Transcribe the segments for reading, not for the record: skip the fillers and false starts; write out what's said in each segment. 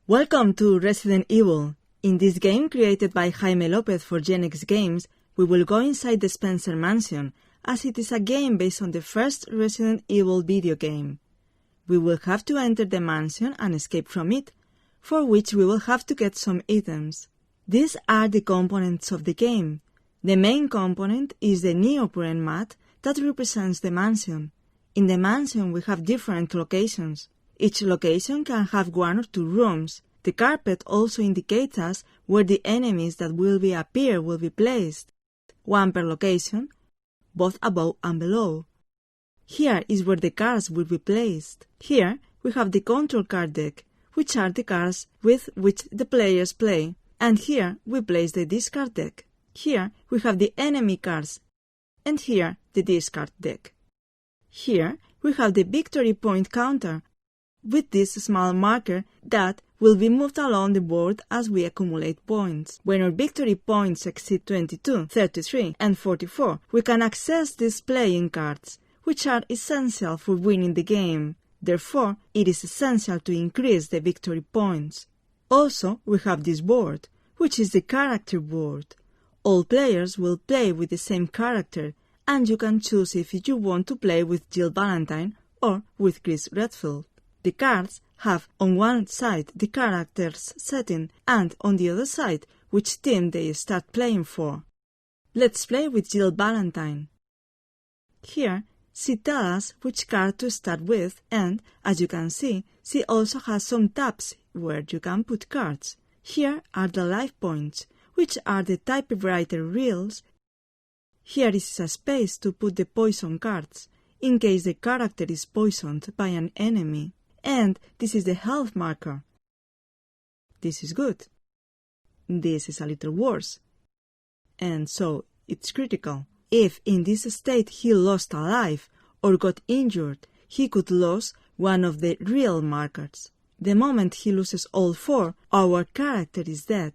Welcome to Resident Evil. In this game created by Jaime López for Gen X Games, we will go inside the Spencer Mansion, as it is a game based on the first Resident Evil video game. We will have to enter the mansion and escape from it, for which we will have to get some items. These are the components of the game. The main component is the neoprene mat that represents the mansion. In the mansion we have different locations. Each location can have one or two rooms. The carpet also indicates us where the enemies that will appear will be placed. One per location, both above and below. Here is where the cards will be placed. Here we have the control card deck, which are the cards with which the players play, and here we place the discard deck. Here we have the enemy cards, and here the discard deck. Here we have the victory point counter, with this small marker that will be moved along the board as we accumulate points. When our victory points exceed 22, 33, and 44, we can access these playing cards, which are essential for winning the game. Therefore, it is essential to increase the victory points. Also, we have this board, which is the character board. All players will play with the same character, and you can choose if you want to play with Jill Valentine or with Chris Redfield. The cards have on one side the character's setting and on the other side which team they start playing for. Let's play with Jill Valentine. Here, she tells us which card to start with, and, as you can see, she also has some tabs where you can put cards. Here are the life points, which are the typewriter reels. Here is a space to put the poison cards, in case the character is poisoned by an enemy. And this is the health marker. This is good. This is a little worse. And so it's critical. If in this state he lost a life or got injured, he could lose one of the real markers. The moment he loses all four, our character is dead.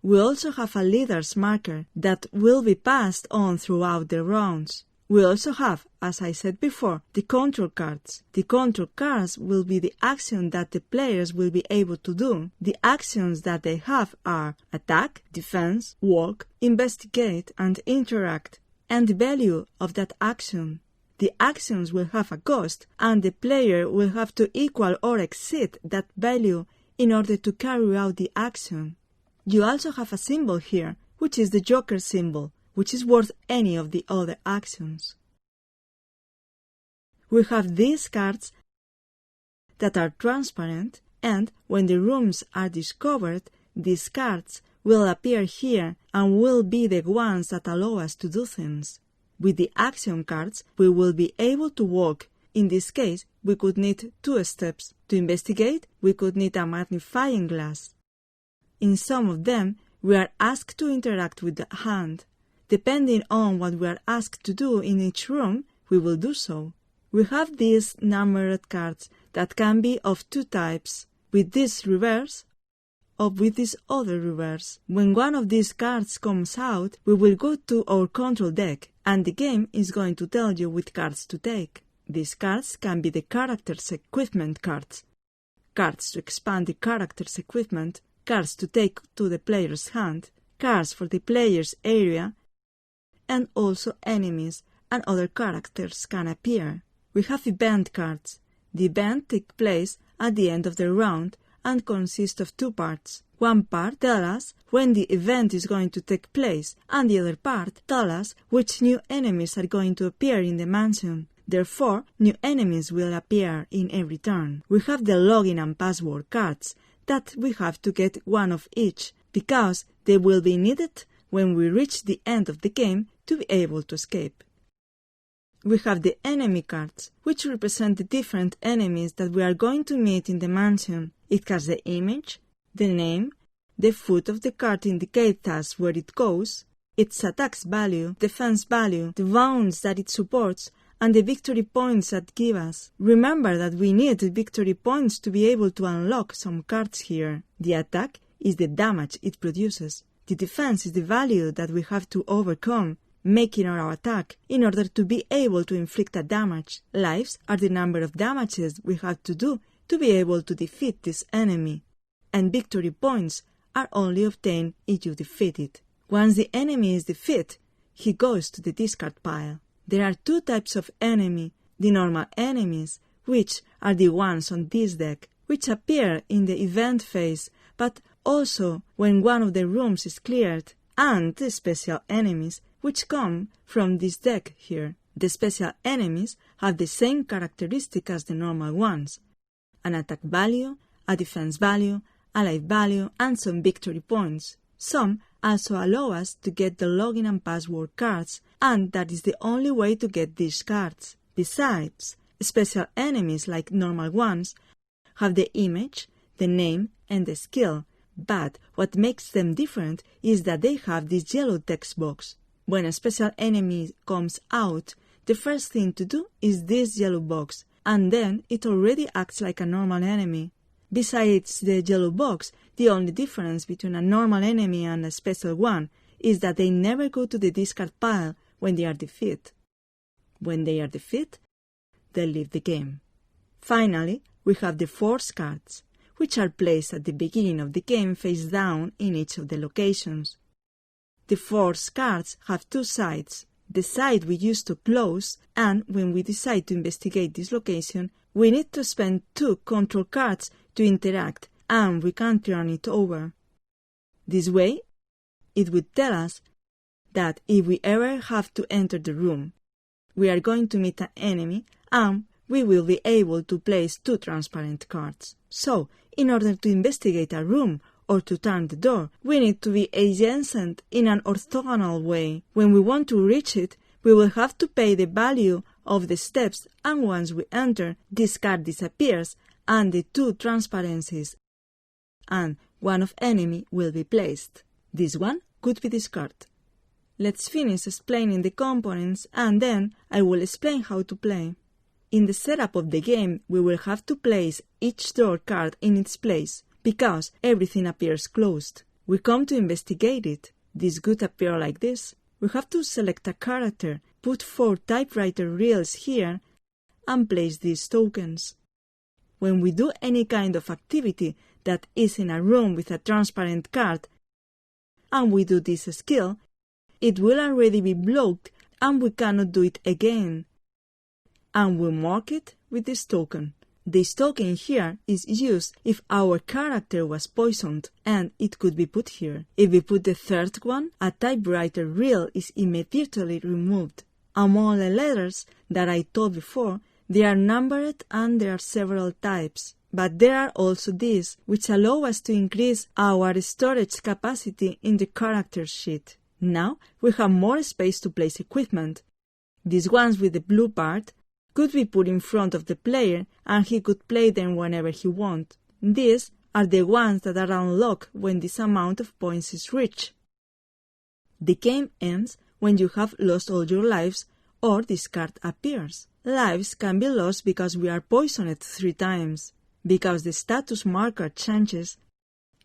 We also have a leader's marker that will be passed on throughout the rounds. We also have, as I said before, the control cards. The control cards will be the action that the players will be able to do. The actions that they have are attack, defense, walk, investigate, and interact, and the value of that action. The actions will have a cost, and the player will have to equal or exceed that value in order to carry out the action. You also have a symbol here, which is the Joker symbol, which is worth any of the other actions. We have these cards that are transparent, and when the rooms are discovered, these cards will appear here and will be the ones that allow us to do things. With the action cards, we will be able to walk. In this case, we could need 2 steps. To investigate, we could need a magnifying glass. In some of them, we are asked to interact with the hand. Depending on what we are asked to do in each room, we will do so. We have these numbered cards that can be of 2 types, with this reverse or with this other reverse. When one of these cards comes out, we will go to our control deck, and the game is going to tell you which cards to take. These cards can be the character's equipment cards, cards to expand the character's equipment, cards to take to the player's hand, cards for the player's area, and also enemies and other characters can appear. We have event cards. The event takes place at the end of the round and consists of 2 parts. One part tells us when the event is going to take place, and the other part tells us which new enemies are going to appear in the mansion. Therefore, new enemies will appear in every turn. We have the login and password cards that we have to get one of each, because they will be needed when we reach the end of the game to be able to escape. We have the enemy cards, which represent the different enemies that we are going to meet in the mansion. It has the image, the name, the foot of the card indicates us where it goes, its attacks value, defense value, the wounds that it supports, and the victory points that give us. Remember that we need victory points to be able to unlock some cards here. The attack is the damage it produces. The defense is the value that we have to overcome, making our attack in order to be able to inflict a damage. Lives are the number of damages we have to do to be able to defeat this enemy. and victory points are only obtained if you defeat it. Once the enemy is defeated, he goes to the discard pile. There are two types of enemy: the normal enemies, which are the ones on this deck, which appear in the event phase, but also when one of the rooms is cleared, and the special enemies, which come from this deck here. The special enemies have the same characteristic as the normal ones: an attack value, a defense value, a life value, and some victory points. Some also allow us to get the login and password cards, and that is the only way to get these cards. Besides, special enemies like normal ones have the image, the name, and the skill, but what makes them different is that they have this yellow text box. When a special enemy comes out, the first thing to do is this yellow box, and then it already acts like a normal enemy. Besides the yellow box, the only difference between a normal enemy and a special one is that they never go to the discard pile when they are defeated. When they are defeated, they leave the game. Finally, we have the force cards, which are placed at the beginning of the game face down in each of the locations. The force cards have two sides: the side we use to close, and when we decide to investigate this location, we need to spend 2 control cards to interact, and we can't turn it over. This way, it would tell us that if we ever have to enter the room, we are going to meet an enemy, and we will be able to place 2 transparent cards. So, in order to investigate a room or to turn the door, we need to be adjacent in an orthogonal way. When we want to reach it, we will have to pay the value of the steps, and once we enter, this card disappears and the 2 transparencies and one of enemy will be placed. This one could be discarded. Let's finish explaining the components, and then I will explain how to play. In the setup of the game, we will have to place each door card in its place, because everything appears closed. We come to investigate it. This could appear like this. We have to select a character, put 4 typewriter reels here, and place these tokens. When we do any kind of activity that is in a room with a transparent card, and we do this skill, it will already be blocked and we cannot do it again. And we mark it with this token. This token here is used if our character was poisoned, and it could be put here. If we put the third one, a typewriter reel is immediately removed. Among the letters that I told before, they are numbered and there are several types. But there are also these, which allow us to increase our storage capacity in the character sheet. Now we have more space to place equipment. These ones with the blue part could be put in front of the player and he could play them whenever he wants. These are the ones that are unlocked when this amount of points is reached. The game ends when you have lost all your lives or this card appears. Lives can be lost because we are poisoned 3 times, because the status marker changes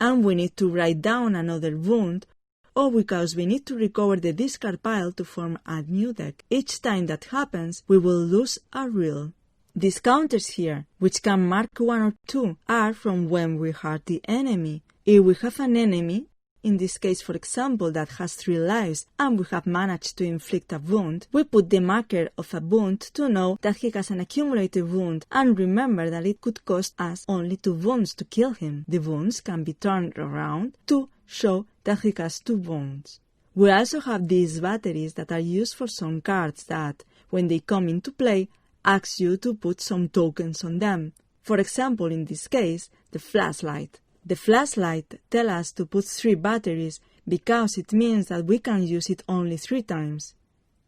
and we need to write down another wound, or because we need to recover the discard pile to form a new deck. Each time that happens, we will lose a reel. These counters here, which can mark 1 or 2, are from when we hurt the enemy. If we have an enemy, in this case for example that has 3 lives, and we have managed to inflict a wound, we put the marker of a wound to know that he has an accumulated wound, and remember that it could cost us only 2 wounds to kill him. The wounds can be turned around to show that he has 2 wounds. We also have these batteries that are used for some cards that, when they come into play, ask you to put some tokens on them. For example, in this case, the flashlight. The flashlight tells us to put 3 batteries because it means that we can use it only 3 times.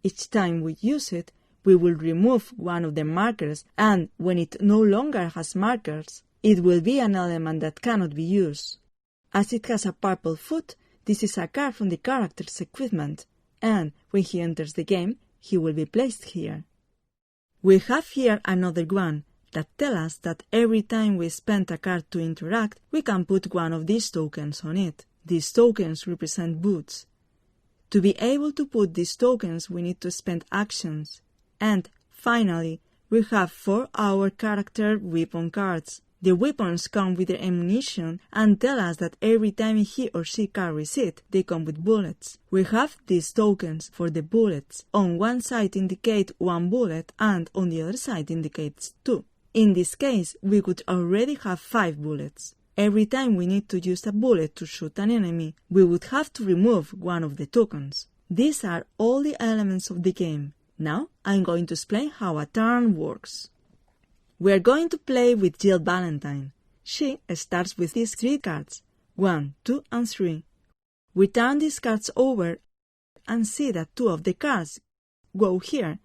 Each time we use it, we will remove one of the markers, and when it no longer has markers, it will be an element that cannot be used. As it has a purple foot, this is a card from the character's equipment, and when he enters the game, he will be placed here. We have here another one that tells us that every time we spend a card to interact, we can put one of these tokens on it. These tokens represent boots. To be able to put these tokens, we need to spend actions. And finally, we have 4 our character weapon cards. The weapons come with their ammunition and tell us that every time he or she carries it, they come with bullets. We have these tokens for the bullets. On one side indicate 1 bullet and on the other side indicates 2. In this case, we could already have 5 bullets. Every time we need to use a bullet to shoot an enemy, we would have to remove one of the tokens. These are all the elements of the game. Now, I'm going to explain how a turn works. We are going to play with Jill Valentine. She starts with these 3 cards, 1, 2, and 3. We turn these cards over and see that 2 of the cards go here,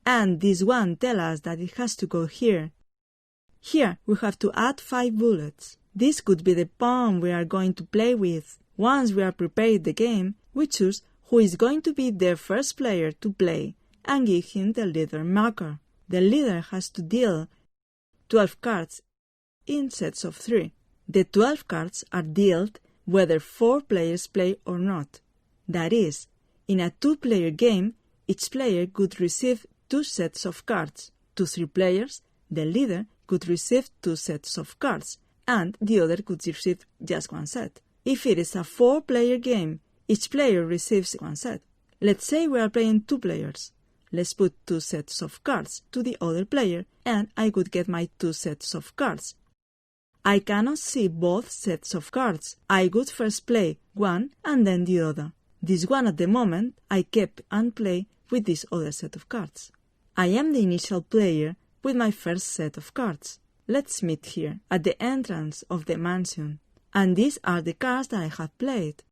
and this one tells us that it has to go here. Here we have to add 5 bullets. This could be the pawn we are going to play with. Once we are prepared the game, we choose who is going to be the first player to play and give him the leader marker. The leader has to deal 12 cards in sets of 3. The 12 cards are dealt whether 4 players play or not. That is, in a 2-player game, each player could receive 2 sets of cards. To 3 players, the leader could receive 2 sets of cards, and the other could receive just 1 set. If it is a 4-player game, each player receives 1 set. Let's say we are playing 2 players. Let's put 2 sets of cards to the other player, and I could get my 2 sets of cards. I cannot see both sets of cards. I would first play one and then the other. This one at the moment I kept and play with this other set of cards. I am the initial player with my first set of cards. Let's meet here at the entrance of the mansion. And these are the cards that I have played.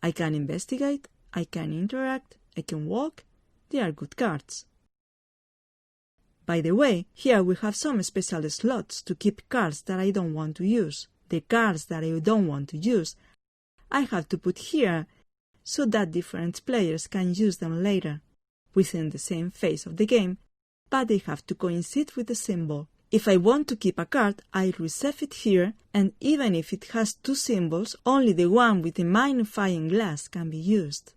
I can investigate, I can interact, I can walk. They are good cards. By the way, here we have some special slots to keep cards that I don't want to use. The cards that I don't want to use, I have to put here so that different players can use them later, within the same phase of the game, but they have to coincide with the symbol. If I want to keep a card, I receive it here, and even if it has 2 symbols, only the one with the magnifying glass can be used.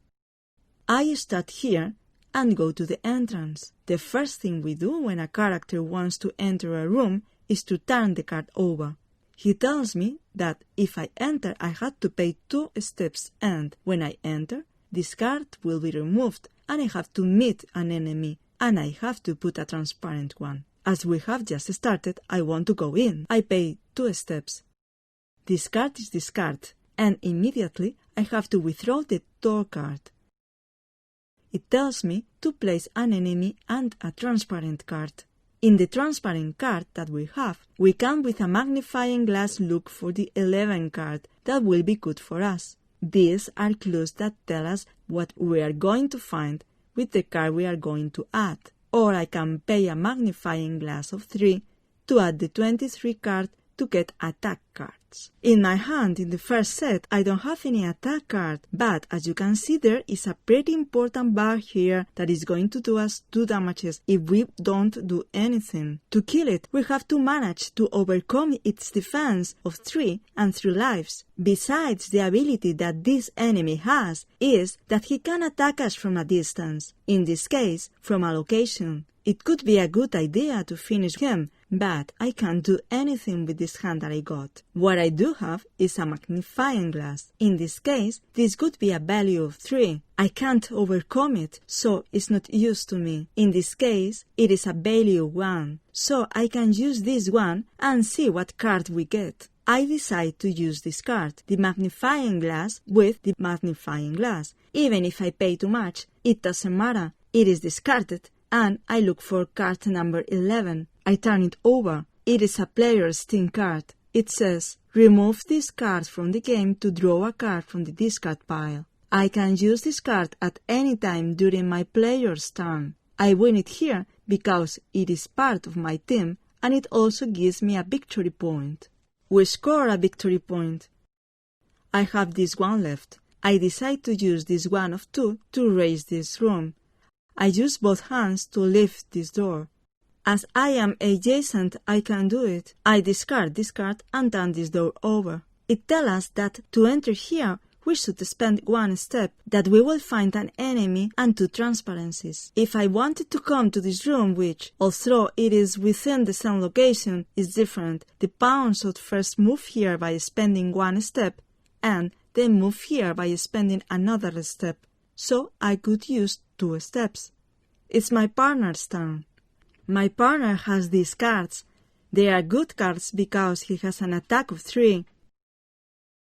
I start here and go to the entrance. The first thing we do when a character wants to enter a room is to turn the card over. He tells me that if I enter, I had to pay 2 steps, and when I enter, this card will be removed, and I have to meet an enemy, and I have to put a transparent one. As we have just started, I want to go in. I pay 2 steps. This card is discarded, and immediately I have to withdraw the door card. It tells me to place an enemy and a transparent card. In the transparent card that we have, we can with a magnifying glass look for the 11 card that will be good for us. These are clues that tell us what we are going to find with the card we are going to add. Or I can pay a magnifying glass of 3 to add the 23 card to get attack cards. In my hand, in the first set, I don't have any attack card, but as you can see, there is a pretty important bar here that is going to do us 2 damages if we don't do anything. To kill it, we have to manage to overcome its defense of 3 and 3 lives. Besides, the ability that this enemy has is that he can attack us from a distance, in this case, from a location. It could be a good idea to finish him, but I can't do anything with this hand that I got. What I do have is a magnifying glass. In this case, this could be a value of 3. I can't overcome it, so it's not used to me. In this case, it is a value 1, so I can use this one and see what card we get. I decide to use this card, the magnifying glass with the magnifying glass. Even if I pay too much, it doesn't matter. It is discarded. And I look for card number 11. I turn it over. It is a player's Steam card. It says, remove this card from the game to draw a card from the discard pile. I can use this card at any time during my player's turn. I win it here because it is part of my team, and it also gives me a victory point. We score a victory point. I have this one left. I decide to use this one of 2 to raise this room. I use both hands to lift this door. As I am adjacent, I can do it. I discard this card and turn this door over. It tells us that to enter here, we should spend one step, that we will find an enemy and 2 transparencies. If I wanted to come to this room, which, although it is within the same location, is different, the pawn should first move here by spending one step, and then move here by spending another step. So I could use 2 steps. It's my partner's turn. My partner has these cards. They are good cards because he has an attack of 3.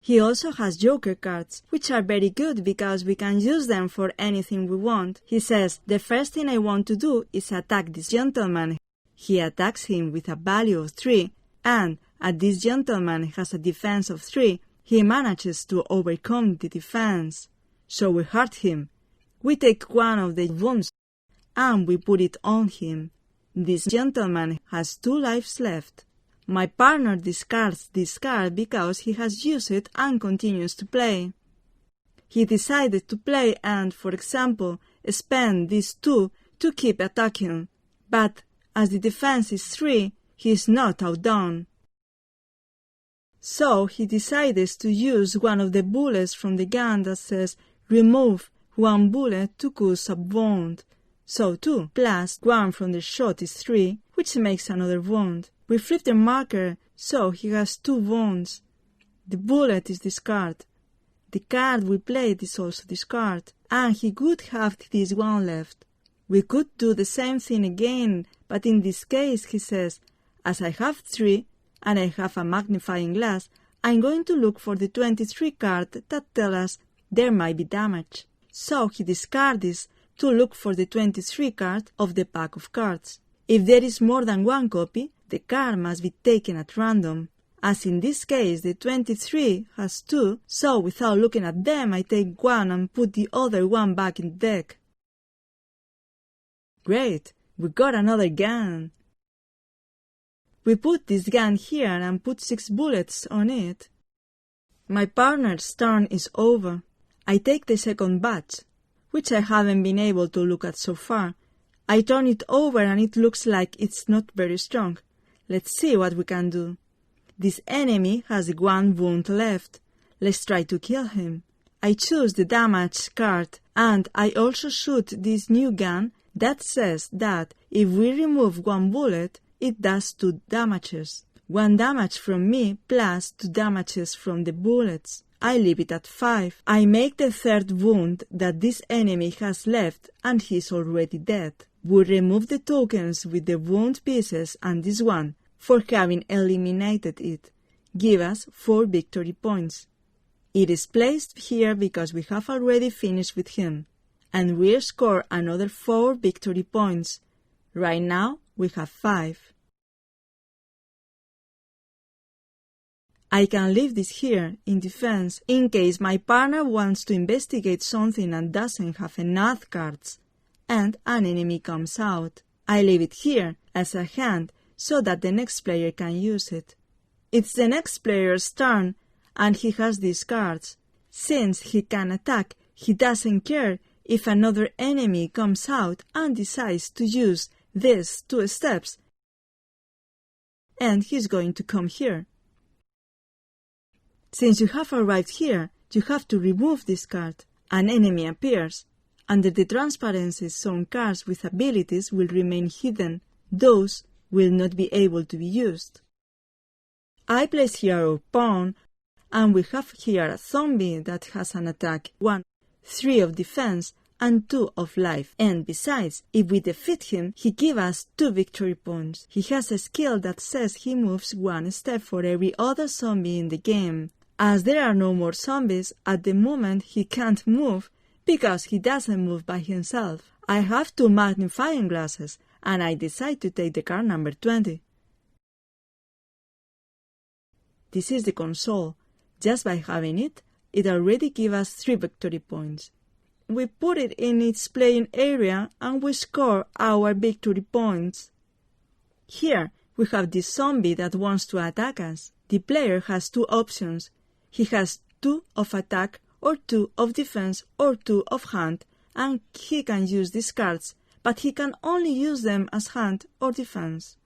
He also has joker cards, which are very good because we can use them for anything we want. He says, the first thing I want to do is attack this gentleman. He attacks him with a value of 3, and as this gentleman has a defense of 3, he manages to overcome the defense. So we hurt him. We take one of the wounds, and we put it on him. This gentleman has 2 lives left. My partner discards this card because he has used it and continues to play. He decided to play and, for example, spend these 2 to keep attacking, but as the defense is 3, he is not outdone. So he decides to use one of the bullets from the gun that says, remove 1 bullet to cause a wound. So 2 plus 1 from the shot is 3, which makes another wound. We flip the marker, so he has 2 wounds. The bullet is discarded. The card we played is also discarded, and he could have this 1 left. We could do the same thing again, but in this case he says, as I have 3, and I have a magnifying glass, I'm going to look for the 23 card that tell us there might be damage. So he discards this to look for the 23 card of the pack of cards. If there is more than 1 copy, the card must be taken at random. As in this case, the 23 has 2, so without looking at them, I take 1 and put the other 1 back in the deck. Great! We got another gun! We put this gun here and put 6 bullets on it. My partner's turn is over. I take the second batch, which I haven't been able to look at so far. I turn it over and it looks like it's not very strong. Let's see what we can do. This enemy has 1 wound left. Let's try to kill him. I choose the damage card, and I also shoot this new gun that says that if we remove 1 bullet, it does 2 damages. 1 damage from me plus 2 damages from the bullets. I leave it at 5. I make the 3rd wound that this enemy has left, and he's already dead. We remove the tokens with the wound pieces and this one, for having eliminated it. Give us 4 victory points. It is placed here because we have already finished with him, and we score another 4 victory points. Right now, we have 5. I can leave this here in defense in case my partner wants to investigate something and doesn't have enough cards, and an enemy comes out. I leave it here as a hand so that the next player can use it. It's the next player's turn, and he has these cards. Since he can attack, he doesn't care if another enemy comes out and decides to use these 2 steps, and he's going to come here. Since you have arrived here, you have to remove this card. An enemy appears. Under the transparencies, some cards with abilities will remain hidden. Those will not be able to be used. I place here our pawn, and we have here a zombie that has an attack 1, 3 of defense, and 2 of life. And besides, if we defeat him, he gives us 2 victory points. He has a skill that says he moves 1 step for every other zombie in the game. As there are no more zombies, at the moment he can't move because he doesn't move by himself. I have 2 magnifying glasses, and I decide to take the card number 20. This is the console. Just by having it, it already gives us 3 victory points. We put it in its playing area and we score our victory points. Here, we have this zombie that wants to attack us. The player has 2 options. He has 2 of attack, or 2 of defense, or 2 of hunt, and he can use these cards, but he can only use them as hunt or defense.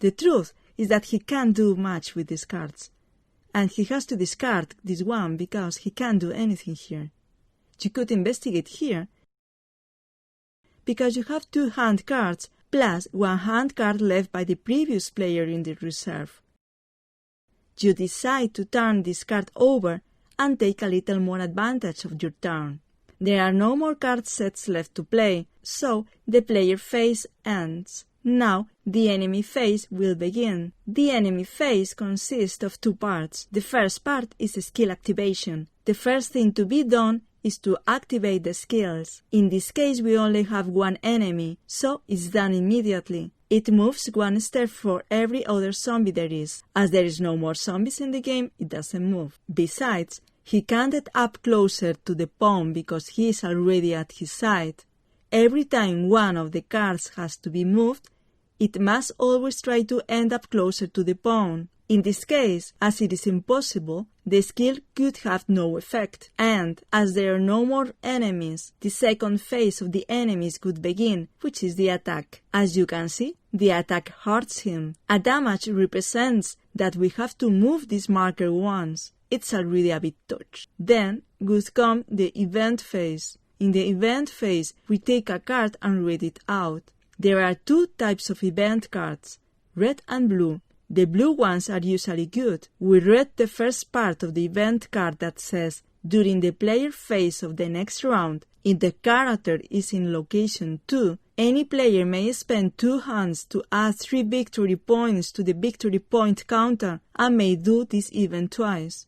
The truth is that he can't do much with these cards. and he has to discard this one because he can't do anything here. You could investigate here because you have 2 hand cards plus 1 hand card left by the previous player in the reserve. You decide to turn this card over and take a little more advantage of your turn. There are no more card sets left to play, so the player phase ends. Now, the enemy phase will begin. The enemy phase consists of 2 parts. The first part is skill activation. The first thing to be done is to activate the skills. In this case, we only have 1 enemy, so it's done immediately. It moves 1 step for every other zombie there is. As there is no more zombies in the game, it doesn't move. Besides, he can't get up closer to the pawn because he is already at his side. Every time one of the cards has to be moved, it must always try to end up closer to the pawn. In this case, as it is impossible, the skill could have no effect, and as there are no more enemies, the second phase of the enemies could begin, which is the attack. As you can see, the attack hurts him. A damage represents that we have to move this marker once. It's already a bit touched. Then would come the event phase. In the event phase, we take a card and read it out. There are 2 types of event cards, red and blue. The blue ones are usually good. We read the first part of the event card that says, during the player phase of the next round, if the character is in location 2, any player may spend 2 hands to add 3 victory points to the victory point counter and may do this even twice.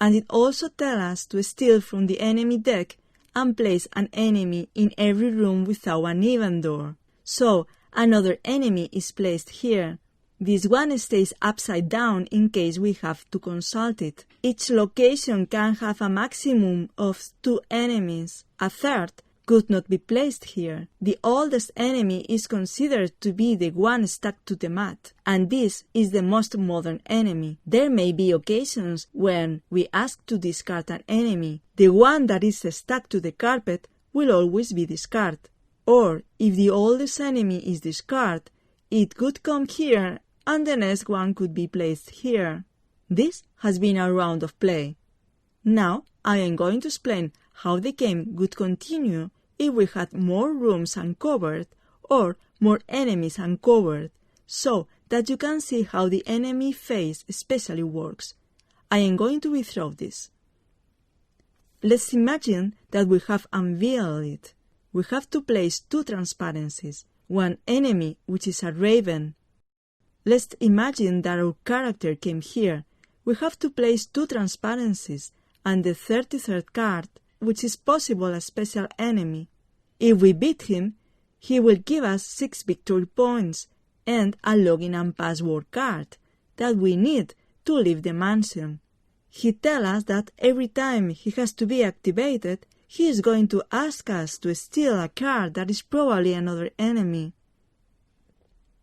And it also tells us to steal from the enemy deck and place an enemy in every room without an even door. So, another enemy is placed here. This one stays upside down in case we have to consult it. Each location can have a maximum of 2 enemies. A third could not be placed here. The oldest enemy is considered to be the one stuck to the mat, and this is the most modern enemy. There may be occasions when we ask to discard an enemy. The one that is stuck to the carpet will always be discarded. Or, if the oldest enemy is discarded, it could come here and the next one could be placed here. This has been a round of play. Now, I am going to explain how the game would continue if we had more rooms uncovered or more enemies uncovered, so that you can see how the enemy phase especially works. I am going to withdraw this. Let's imagine that we have unveiled it. We have to place 2 transparencies, 1 enemy, which is a raven. Let's imagine that our character came here. We have to place 2 transparencies, and the 33rd card, which is possible a special enemy. If we beat him, he will give us 6 victory points and a login and password card that we need to leave the mansion. He tells us that every time he has to be activated, he is going to ask us to steal a card that is probably another enemy.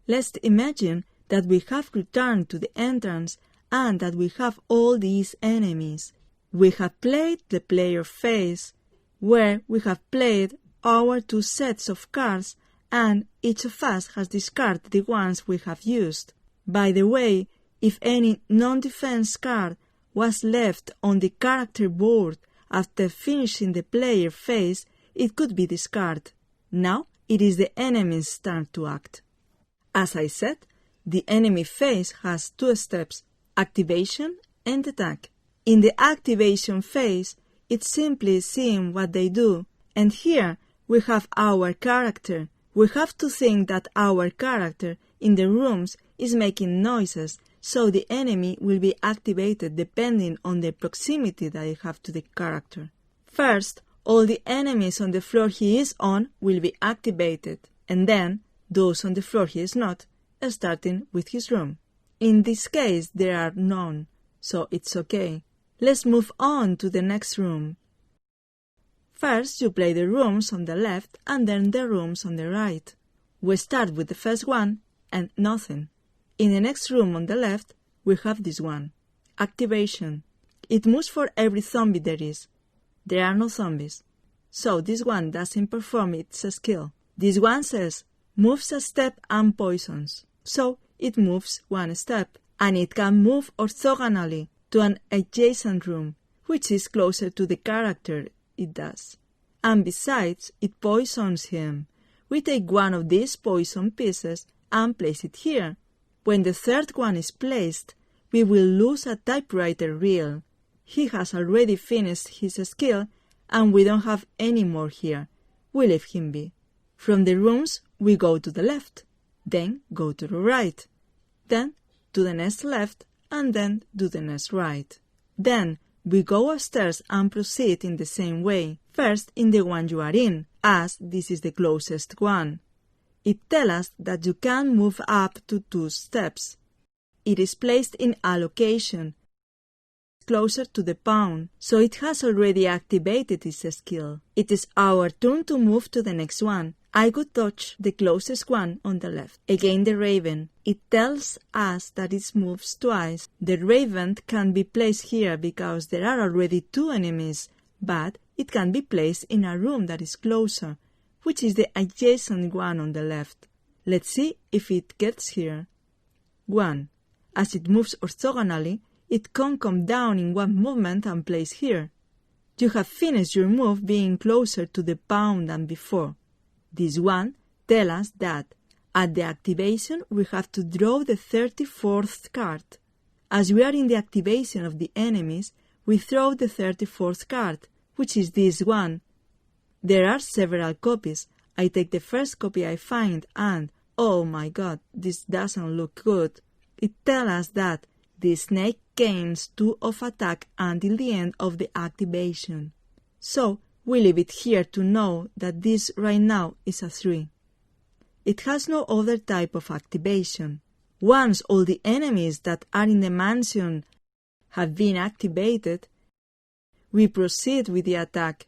Let's imagine that we have returned to the entrance and that we have all these enemies. We have played the player phase, where we have played our 2 sets of cards and each of us has discarded the ones we have used. By the way, if any non-defense card was left on the character board after finishing the player phase, it could be discarded. Now it is the enemy's turn to act. As I said, the enemy phase has 2 steps, activation and attack. In the activation phase, it's simply seeing what they do, and here we have our character. We have to think that our character in the rooms is making noises, so the enemy will be activated depending on the proximity that you have to the character. First, all the enemies on the floor he is on will be activated, and then those on the floor he is not, starting with his room. In this case, there are none, so it's okay. Let's move on to the next room. First, you play the rooms on the left and then the rooms on the right. We start with the first one and nothing. In the next room on the left, we have this one, activation. It moves for every zombie there is. There are no zombies, so this one doesn't perform its skill. This one says, moves a step and poisons, so it moves 1 step, and it can move orthogonally. to an adjacent room, which is closer to the character it does. And besides, it poisons him. We take one of these poison pieces and place it here. When the third one is placed, we will lose a typewriter reel. He has already finished his skill, and we don't have any more here. We leave him be. From the rooms, we go to the left, then go to the right, then to the next left, and then to the next right. Then we go upstairs and proceed in the same way, first in the one you are in, as this is the closest one. It tells us that you can move up to 2 steps. It is placed in a location closer to the pawn, so it has already activated its skill. It is our turn to move to the next one. I could touch the closest one on the left. Again the raven. It tells us that it moves twice. The raven can be placed here because there are already 2 enemies, but it can be placed in a room that is closer, which is the adjacent one on the left. Let's see if it gets here. 1. As it moves orthogonally, it can come down in one movement and place here. You have finished your move being closer to the pawn than before. This one tells us that at the activation we have to draw the 34th card. As we are in the activation of the enemies, we throw the 34th card, which is this one. There are several copies. I take the first copy I find and, oh my god, this doesn't look good. It tells us that the snake gains 2 of attack until the end of the activation. So, we leave it here to know that this right now is a 3. It has no other type of activation. Once all the enemies that are in the mansion have been activated, we proceed with the attack.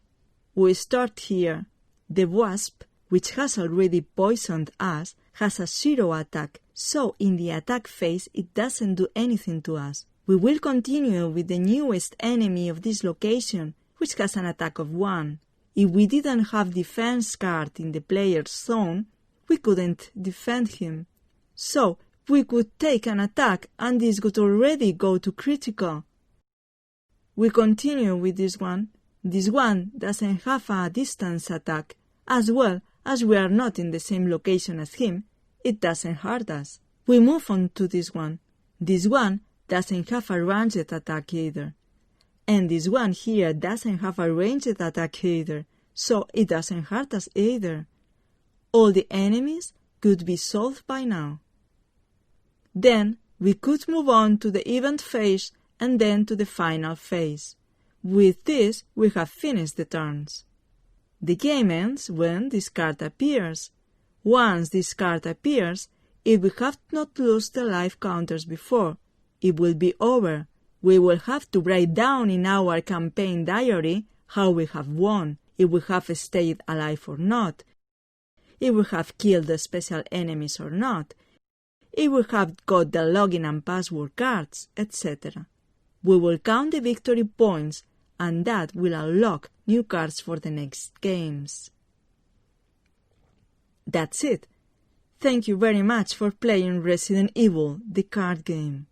We start here. The wasp, which has already poisoned us, has a 0 attack, so in the attack phase it doesn't do anything to us. We will continue with the newest enemy of this location, which has an attack of 1. If we didn't have defense card in the player's zone, we couldn't defend him. So we could take an attack and this would already go to critical. We continue with this one. This one doesn't have a distance attack. As well as we are not in the same location as him, it doesn't hurt us. We move on to this one. This one doesn't have a ranged attack either. And this one here doesn't have a ranged attack either, so it doesn't hurt us either. All the enemies could be solved by now. Then we could move on to the event phase and then to the final phase. With this, we have finished the turns. The game ends when this card appears. Once this card appears, if we have not lost the life counters before, it will be over. We will have to write down in our campaign diary how we have won, if we have stayed alive or not, if we have killed the special enemies or not, if we have got the login and password cards, etc. We will count the victory points, and that will unlock new cards for the next games. That's it. Thank you very much for playing Resident Evil, the card game.